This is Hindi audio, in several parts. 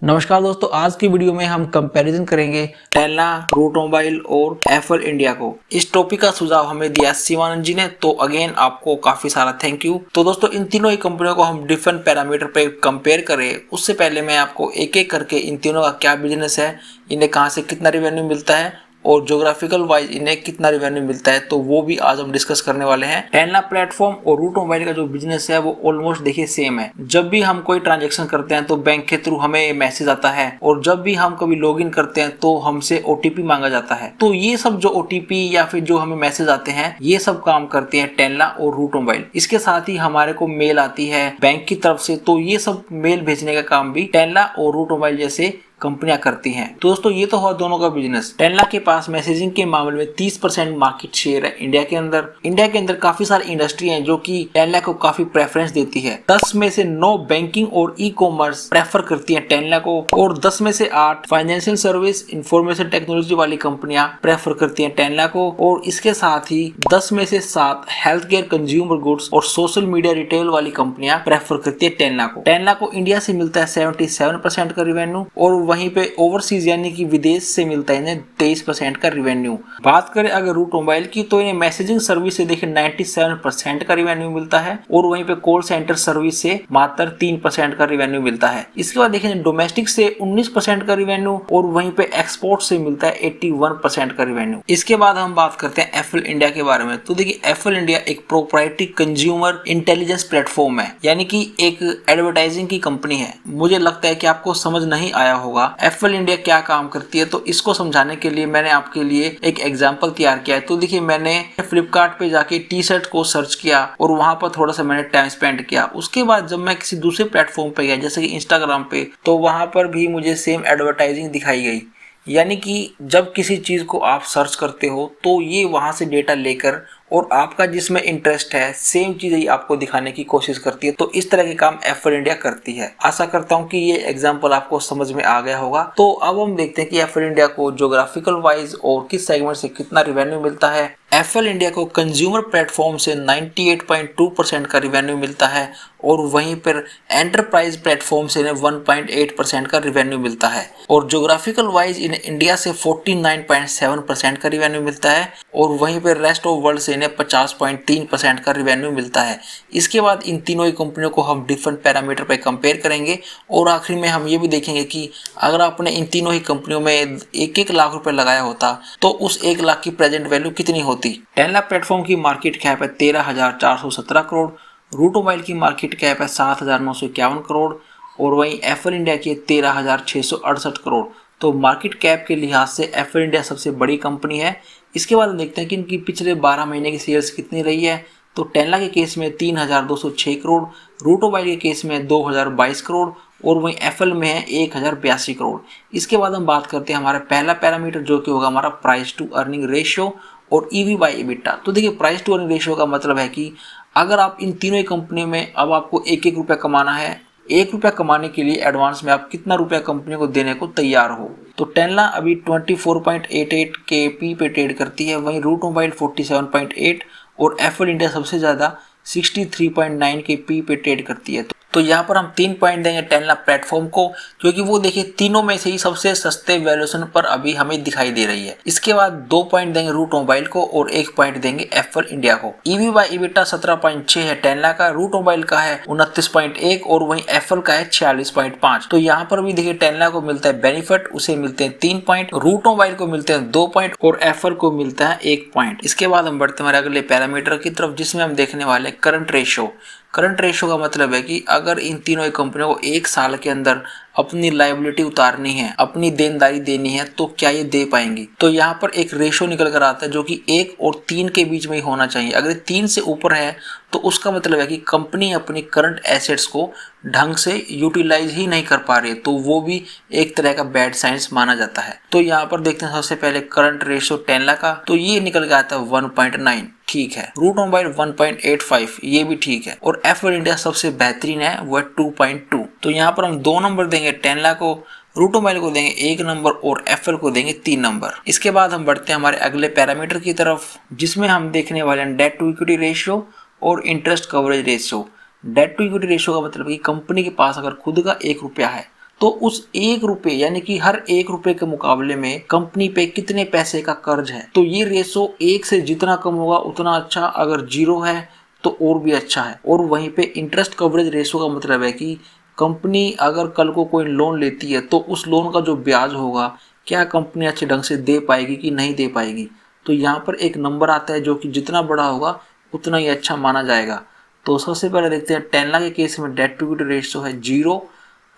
नमस्कार दोस्तों, आज की वीडियो में हम कंपैरिजन करेंगे टेल्ला, रूट मोबाइल और एफएल इंडिया को। इस टॉपिक का सुझाव हमें दिया शिवानंद जी ने, तो अगेन आपको काफी सारा थैंक यू। तो दोस्तों, इन तीनों ही कंपनियों को हम डिफरेंट पैरामीटर पे कंपेयर करें उससे पहले मैं आपको एक एक करके इन तीनों का क्या बिजनेस है, इन्हें कहाँ से कितना रेवेन्यू मिलता है और ज्योग्राफिकल वाइज इन्हें कितना रेवेन्यू मिलता है, तो वो भी आज हम डिस्कस करने वाले हैं। टेल्ला प्लेटफॉर्म और रूट मोबाइल का जो बिजनेस है वो ऑलमोस्ट देखिए सेम है। जब भी हम कोई ट्रांजैक्शन करते हैं तो बैंक के थ्रू हमें मैसेज आता है, और जब भी हम कभी लॉगिन करते हैं तो हमसे ओटीपी मांगा जाता है। तो ये सब जो ओटीपी या फिर जो हमें मैसेज आते हैं, ये सब काम करते हैं टेल्ला और रूट मोबाइल। इसके साथ ही हमारे को मेल आती है बैंक की तरफ से, तो ये सब मेल भेजने का काम भी टेल्ला और रूट मोबाइल जैसे कंपनियां करती हैं। तो दोस्तों, ये तो हुआ दोनों का बिजनेस। टेल्ला के पास मैसेजिंग के मामले में 30% मार्केट शेयर है इंडिया के अंदर। इंडिया के अंदर काफी सारी इंडस्ट्री हैं जो कि टेल्ला को काफी प्रेफरेंस देती है। 10 में से 9 बैंकिंग और ई कॉमर्स प्रेफर करती है टेल्ला को, और 10 में से 8 फाइनेंशियल सर्विस इंफॉर्मेशन टेक्नोलॉजी वाली कंपनियां प्रेफर करती है टेल्ला को, और इसके साथ ही 10 में से 7 हेल्थ केयर, कंज्यूमर गुड्स और सोशल मीडिया रिटेल वाली कंपनियां प्रेफर करती है टेल्ला को। टेल्ला को इंडिया से मिलता है 77% का रेवेन्यू, और वहीं पे ओवरसीज यानी कि विदेश से मिलता है इन्हें 23% का रेवेन्यू। बात करें अगर रूट मोबाइल की, तो इन्हें मैसेजिंग सर्विस से देखिए 97% का रेवेन्यू मिलता है, और वहीं पे कॉल सेंटर सर्विस से मात्र 3% का रेवेन्यू मिलता है। इसके बाद देखें डोमेस्टिक से 19% का रेवेन्यू, और वहीं पे एक्सपोर्ट से मिलता है 81% का रेवेन्यू। इसके बाद हम बात करते हैं एफएल इंडिया के बारे में। तो देखिए, एफएल इंडिया एक प्रोप्राइटरी कंज्यूमर इंटेलिजेंस प्लेटफॉर्म है, यानी कि एक एडवर्टाइजिंग की कंपनी है। मुझे लगता है कि आपको समझ नहीं आया होगा एफएल इंडिया क्या काम करती है, तो इसको समझाने के लिए मैंने आपके लिए एक एग्जांपल तैयार किया है। तो देखिए, मैंने फ्लिपकार्ट पे जाके टी शर्ट को सर्च किया और वहां पर थोड़ा सा मैंने टाइम स्पेंड किया। उसके बाद जब मैं किसी दूसरे प्लेटफॉर्म पे गया जैसे कि इंस्टाग्राम पे, तो वहां पर भी मुझे सेम एडवर्टाइजिंग दिखाई गई। यानी कि जब किसी चीज को आप सर्च करते हो तो ये वहां से डेटा लेकर और आपका जिसमें इंटरेस्ट है सेम चीज ही आपको दिखाने की कोशिश करती है। तो इस तरह के काम एफएल इंडिया करती है। आशा करता हूं कि ये एग्जांपल आपको समझ में आ गया होगा। तो अब हम देखते हैं कि एफएल इंडिया को ज्योग्राफिकल वाइज और किस सेगमेंट से कितना रेवेन्यू मिलता है। एफएल इंडिया को कंज्यूमर प्लेटफॉर्म से 98.2% का रेवेन्यू मिलता है, और वहीं पर एंटरप्राइज प्लेटफॉर्म से 1.8% का रेवेन्यू मिलता है, और ज्योग्राफिकल वाइज इन्हें इंडिया से 49.7% का रेवेन्यू मिलता है, और वहीं पर रेस्ट ऑफ वर्ल्ड से इन्हें 50.3% का रेवेन्यू मिलता है। इसके बाद इन तीनों ही कंपनियों को हम डिफरेंट पैरामीटर पर कंपेयर करेंगे, और आखिर में हम ये भी देखेंगे कि अगर आपने इन तीनों ही कंपनियों में 1-1 लाख रुपए लगाया होता तो उस 1 लाख की प्रेजेंट वैल्यू कितनी होती। टेल्ला प्लेटफॉर्म की मार्केट कैप है 13,417 करोड़, रूट मोबाइल की मार्केट कैप है 7,951 करोड़, और वहीं एफएल इंडिया की 13,668 करोड़। तो मार्केट कैप के लिहाज से एफएल इंडिया सबसे बड़ी कंपनी है। इसके बाद देखते हैं कि इनकी पिछले 12 महीने की सेल्स कितनी रही है। तो टेल्ला के केस में 3,206 करोड़, रूट मोबाइल के केस में 2,022 करोड़, और वहीं एफएल में है 1,082 करोड़। इसके बाद हम बात करते हैं हमारा पहला पैरामीटर जो कि होगा हमारा प्राइस टू अर्निंग रेशियो और ईवी बाय EBITDA। तो देखिए, प्राइस टू अर्निंग रेशियो का मतलब है कि अगर आप इन तीनों ही कंपनियों में अब आपको 1-1 रुपया कमाना है, 1 रुपया कमाने के लिए एडवांस में आप कितना रुपया कंपनी को देने को तैयार हो। तो टेल्ला अभी 24.88 के पी पे ट्रेड करती है, वहीं रूट मोबाइल 47.8 और एफएल इंडिया सबसे ज्यादा 63.9 के पी पे ट्रेड करती है। तो यहाँ पर हम 3 पॉइंट देंगे टेल्ला प्लेटफॉर्म को, क्योंकि वो देखिए तीनों में से ही सबसे सस्ते वैल्यूएशन पर अभी हमें दिखाई दे रही है। इसके बाद 2 पॉइंट देंगे रूट मोबाइल को और 1 पॉइंट देंगे एफएल इंडिया को। ईवी बाय EBITDA 17.6 है टेल्ला का, रूट मोबाइल का है 29.1 और वहीं एफएल का है 46.5। तो यहाँ पर भी देखिए टेल्ला को मिलता है बेनिफिट, उसे मिलते हैं 3 पॉइंट, रूट मोबाइल को मिलते हैं 2 पॉइंट और एफएल को मिलता है 1 पॉइंट। इसके बाद हम बढ़ते हैं अगले पैरामीटर की तरफ, जिसमें हम देखने वाले करंट रेशियो। करंट रेशियो का मतलब है कि अगर इन तीनों कंपनियों को 1 साल के अंदर अपनी लायबिलिटी उतारनी है, अपनी देनदारी देनी है, तो क्या ये दे पाएंगी। तो यहाँ पर एक रेशियो निकल कर आता है जो कि 1 और 3 के बीच में ही होना चाहिए। अगर 3 से ऊपर है तो उसका मतलब है कि कंपनी अपनी करंट एसेट्स को ढंग से यूटिलाइज ही नहीं कर पा रही है, तो वो भी एक तरह का बैड साइंस माना जाता है। तो यहाँ पर देखते हैं सबसे पहले करंट रेशियो टेल्ला का, तो ये निकल के आता है 1.9, ठीक है। रूट मोबाइल 1.85, ये भी ठीक है, और एफएल इंडिया सबसे बेहतरीन है, वो है 2.2। तो यहाँ पर हम 2 नंबर देंगे टेल्ला को, रूट मोबाइल को देंगे 1 नंबर और एफएल को देंगे 3 नंबर। इसके बाद हम बढ़ते हैं हमारे अगले पैरामीटर की तरफ, जिसमें हम देखने वाले हैं डेट टू इक्विटी रेशियो और interest coverage ratio. Debt to equity ratio का मतलब कि कंपनी के पास अगर खुद का 1 रुपया है तो उस 1 रुपए यानी कि हर 1 रुपए के मुकाबले में कंपनी पे कितने पैसे का कर्ज है। तो ये रेशो 1 से जितना कम होगा उतना अच्छा, अगर 0 है तो और भी अच्छा है। और वहीं पे इंटरेस्ट कवरेज रेशो का मतलब है कि कंपनी अगर कल को कोई लोन लेती है तो उस लोन का जो ब्याज होगा क्या कंपनी अच्छे ढंग से दे पाएगी कि नहीं दे पाएगी। तो यहाँ पर एक नंबर आता है जो कि जितना बड़ा होगा उतना ही अच्छा माना जाएगा। तो सबसे पहले देखते हैं टेस्ला के केस में डेट टू इक्विटी रेशियो है 0,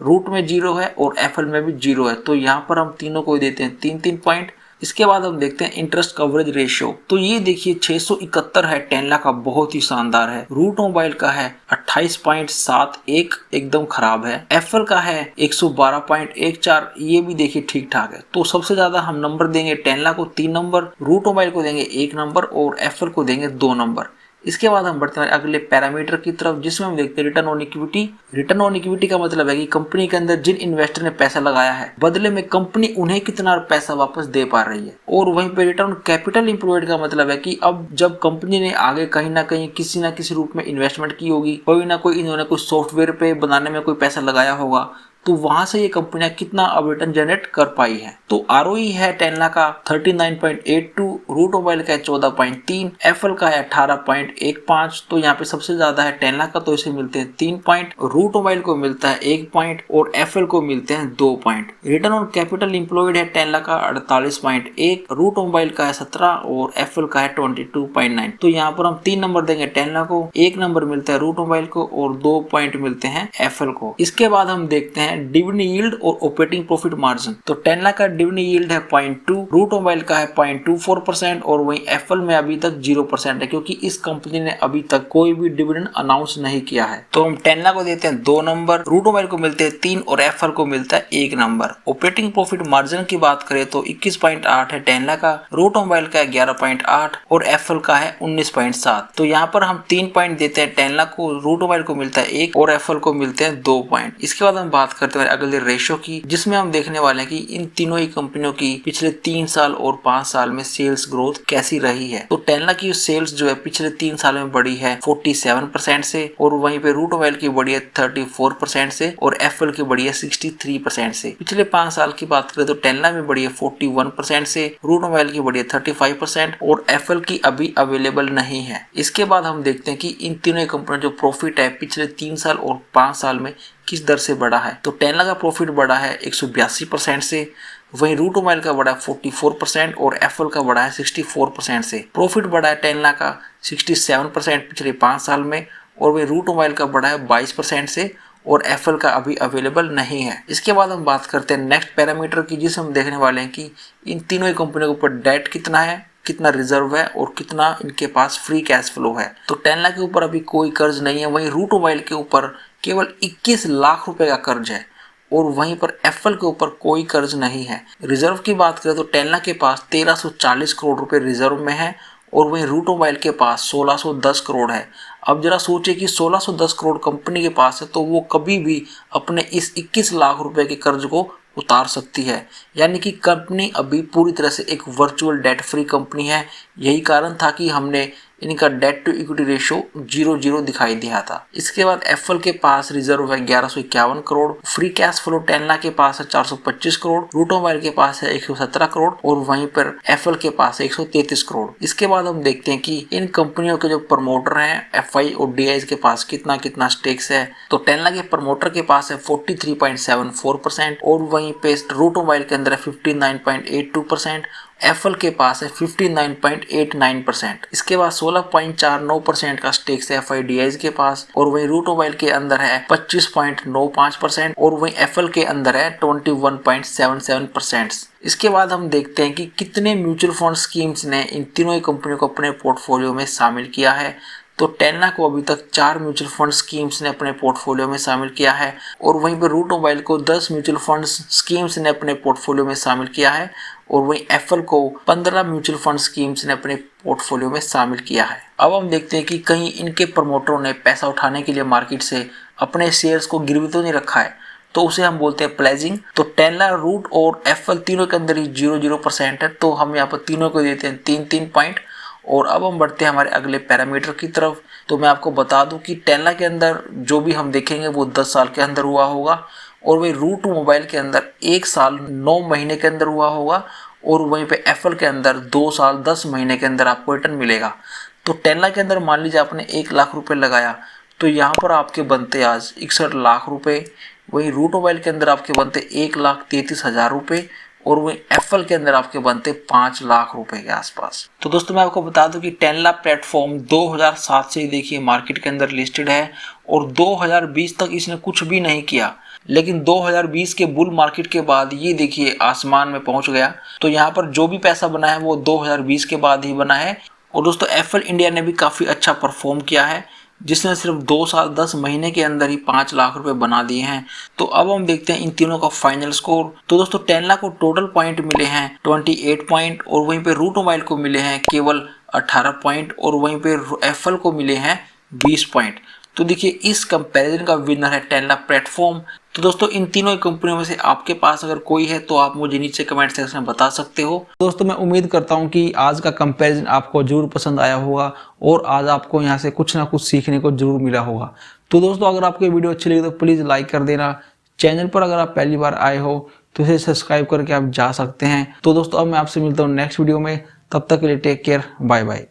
रूट में 0 है और एफएल में भी 0 है। तो यहाँ पर हम तीनों को देते हैं 3-3 पॉइंट। इसके बाद हम देखते हैं इंटरेस्ट कवरेज रेशियो। तो ये देखिए 671 है टेस्ला का, बहुत ही शानदार है। रूट मोबाइल का है 28.71, एकदम खराब है। एफएल का है 112.14, ये भी देखिए ठीक ठाक है। तो सबसे ज्यादा हम नंबर देंगे टेस्ला को 3 नंबर, रूट मोबाइल को देंगे 1 नंबर और एफएल को देंगे 2 नंबर। इसके बाद हम बढ़ते हैं अगले पैरामीटर की तरफ जिसमें हम देखते हैं return on equity. Return on equity का मतलब है कि कंपनी के अंदर जिन इन्वेस्टर ने पैसा लगाया है बदले में कंपनी उन्हें कितना पैसा वापस दे पा रही है। और वहीं पे रिटर्न ऑन कैपिटल एम्प्लॉयड का मतलब है कि अब जब कंपनी ने आगे कहीं ना कहीं किसी ना किसी रूप में इन्वेस्टमेंट की होगी, कोई ना कोई इन्होंने कोई सॉफ्टवेयर पे बनाने में कोई पैसा लगाया होगा, तो वहां से ये कंपनियां कितना अब रिटर्न जनरेट कर पाई है। तो आरओई है टेस्ला का 39.82, रूट मोबाइल का है 14.3, एफएल का है 18.15। तो यहाँ पे सबसे ज्यादा है टेस्ला का, तो इसे मिलते हैं 3 पॉइंट, रूट मोबाइल को मिलता है 1 पॉइंट और एफएल को मिलते हैं 2 point. Return on capital employed है टेस्ला का 48.1, रूट मोबाइल का है 17 और एफएल का है 22.9। तो यहाँ पर हम 3 नंबर देंगे टेस्ला को, 1 नंबर मिलता है रूट मोबाइल को और 2 पॉइंट मिलते हैं एफएल को। इसके बाद हम देखते हैं डिविडेंड यील्ड और ऑपरेटिंग प्रॉफिट मार्जिन। तो टेस्ला का डिविडेंड यील्ड है 0.2, रूट मोबाइल का है 0.24% और वहीं एफएल में अभी तक 0% है, क्योंकि इस कंपनी ने अभी तक कोई भी डिविडेंड अनाउंस नहीं किया है। तो हम टेस्ला को देते हैं 2 नंबर, रूट मोबाइल को मिलते हैं 3 और एफएल को मिलता है 1 नंबर। ऑपरेटिंग प्रॉफिट मार्जिन की बात करें तो 21.8 है टेस्ला का, रूट मोबाइल का है 11.8 और एफएल का है 19.7। तो यहाँ पर हम 3 पॉइंट देते हैं टेस्ला को, रूट मोबाइल को मिलता है 1 और एफएल को मिलते हैं 2 पॉइंट। इसके बाद हम बात करते हैं अगले रेशो की जिसमें हम देखने वाले हैं कि इन तीनों ही कंपनियों की पिछले 3 साल और 5 साल में सेल्स ग्रोथ कैसी रही है। तो टेस्ला की सेल्स जो है पिछले 3 साल में बढ़ी है 47% से और वहीं पे रूट मोबाइल की बढ़ी है 34% से और एफएल की बढ़ी है 63% से। पिछले 5 साल की बात करें तो टेस्ला में बढ़ी है 41% से, रूट मोबाइल की बढ़ी है 35% और एफएल की अभी अवेलेबल नहीं है। इसके बाद हम देखते हैं कि इन तीनों कंपनियों जो प्रॉफिट है पिछले 3 साल और 5 साल में किस दर से बढ़ा है। तो टेस्ला का प्रॉफिट बढ़ा है 182% से, वहीं रूट मोबाइल का बढ़ा है 44% और एफएल का बढ़ा है 64% से। प्रॉफिट बढ़ा है टेस्ला का 67% पिछले 5 साल में और वहीं रूट मोबाइल का बढ़ा है 22% से और एफएल का अभी अवेलेबल नहीं है। इसके बाद हम बात करते हैं नेक्स्ट पैरामीटर की जिसे हम देखने वाले हैं कि इन तीनों ही कंपनियों के ऊपर डेट कितना है, कितना रिजर्व है और कितना इनके पास फ्री कैश फ्लो है। तो टेस्ला के ऊपर अभी कोई कर्ज नहीं है, वहीं रूट मोबाइल के ऊपर केवल 21 लाख रुपए का कर्ज है और वहीं पर एफएल के ऊपर कोई कर्ज नहीं है। रिजर्व की बात करें तो टेस्ला के पास 1340 करोड़ रुपए रिजर्व में है और वहीं रूट मोबाइल के पास 1610 करोड़ है। अब जरा सोचिए कि 1610 करोड़ कंपनी के पास है तो वो कभी भी अपने इस 21 लाख रुपए के कर्ज को उतार सकती है, यानी कि कंपनी अभी पूरी तरह से एक वर्चुअल डेट फ्री कंपनी है। यही कारण था कि हमने इनका डेट टू इक्विटी रेशियो 0-0 दिखाई दिया था। इसके बाद एफएल के पास रिजर्व है 1151 crore, free cash flow Tesla के पास है 425 करोड़, रूट मोबाइल के पास है 117 करोड़ और वहीं पर एफएल के पास है 133 करोड़। इसके बाद हम देखते हैं कि इन कंपनियों के जो प्रमोटर हैं एफआई और डीआई के पास कितना कितना स्टेक्स है। तो टेस्ला के प्रमोटर के पास है 43.74% और वहीं पे रूट मोबाइल के अंदर है 59.82%, एफएल के पास है 59.89%। इसके बाद 16.49% का स्टेक्स है एफआईडीआई के पास और वहीं रूट मोबाइल के अंदर है 25.95% और वहीं एफएल के अंदर है 21.77%। इसके बाद हम देखते हैं कि कितने म्यूचुअल फंड स्कीम्स ने इन तीनों ही कंपनियों को अपने पोर्टफोलियो में शामिल किया है। तो टेस्ला को अभी तक 4 म्यूचुअल फंड स्कीम्स ने अपने पोर्टफोलियो में शामिल किया है और वहीं पर रूट मोबाइल को 10 म्यूचुअल फंड स्कीम्स ने अपने पोर्टफोलियो में शामिल किया है और वहीं एफएल को 15 म्यूचुअल फंड स्कीम्स ने अपने पोर्टफोलियो में शामिल किया है। अब हम देखते हैं कि कहीं इनके प्रमोटरों ने पैसा उठाने के लिए मार्केट से अपने शेयर्स को गिरवी तो नहीं रखा है, तो उसे हम बोलते हैं प्लेजिंग। तो टेस्ला, रूट और एफएल तीनों के अंदर ही 0-0% है, तो हम यहाँ पर तीनों को देते हैं 3-3 पॉइंट। और अब हम बढ़ते हैं हमारे अगले पैरामीटर की तरफ। तो मैं आपको बता दूं कि टेस्ला के अंदर जो भी हम देखेंगे वो 10 साल के अंदर हुआ होगा और वही रूट मोबाइल के अंदर 1 साल 9 महीने के अंदर हुआ होगा और वहीं पे एप्पल के अंदर 2 साल 10 महीने के अंदर आपको रिटर्न मिलेगा। तो टेस्ला के अंदर मान लीजिए आपने 1 लाख रुपए लगाया तो यहाँ पर आपके बनते आज 61 लाख रुपए। वहीं रूट मोबाइल के अंदर आपके बनते 1,33,000 रुपए और वहीं एप्पल के अंदर आपके बनते 5 लाख रुपए के आसपास। तो दोस्तों मैं आपको बता दूं कि टेस्ला प्लेटफॉर्म 2007 से देखिए मार्केट के अंदर लिस्टेड है और 2020 तक इसने कुछ भी नहीं किया, लेकिन 2020 के बुल मार्केट के बाद ये देखिए आसमान में पहुंच गया। तो यहाँ पर जो भी पैसा बना है वो 2020 के बाद ही बना है। और दोस्तों एप्पल इंडिया ने भी काफ़ी अच्छा परफॉर्म किया है, जिसने सिर्फ 2 साल 10 महीने के अंदर ही 5 लाख रुपए बना दिए हैं। तो अब हम देखते हैं इन तीनों का फाइनल स्कोर। तो दोस्तों टेस्ला को टोटल पॉइंट मिले हैं 28 पॉइंट और वहीं पे रूट मोबाइल को मिले हैं केवल 18 पॉइंट और वहीं पे एप्पल को मिले हैं 20 पॉइंट। तो देखिए इस कंपैरिजन का विनर है टेस्ला प्लेटफॉर्म। तो दोस्तों इन तीनों ही कंपनियों में से आपके पास अगर कोई है तो आप मुझे नीचे कमेंट सेक्शन में बता सकते हो। दोस्तों मैं उम्मीद करता हूं कि आज का कंपैरिजन आपको जरूर पसंद आया होगा और आज आपको यहां से कुछ ना कुछ सीखने को जरूर मिला होगा। तो दोस्तों अगर आपको ये वीडियो अच्छी लगी तो प्लीज़ लाइक कर देना। चैनल पर अगर आप पहली बार आए हो तो इसे सब्सक्राइब करके आप जा सकते हैं। तो दोस्तों अब मैं आपसे मिलता हूँ नेक्स्ट वीडियो में, तब तक के लिए टेक केयर, बाय बाय।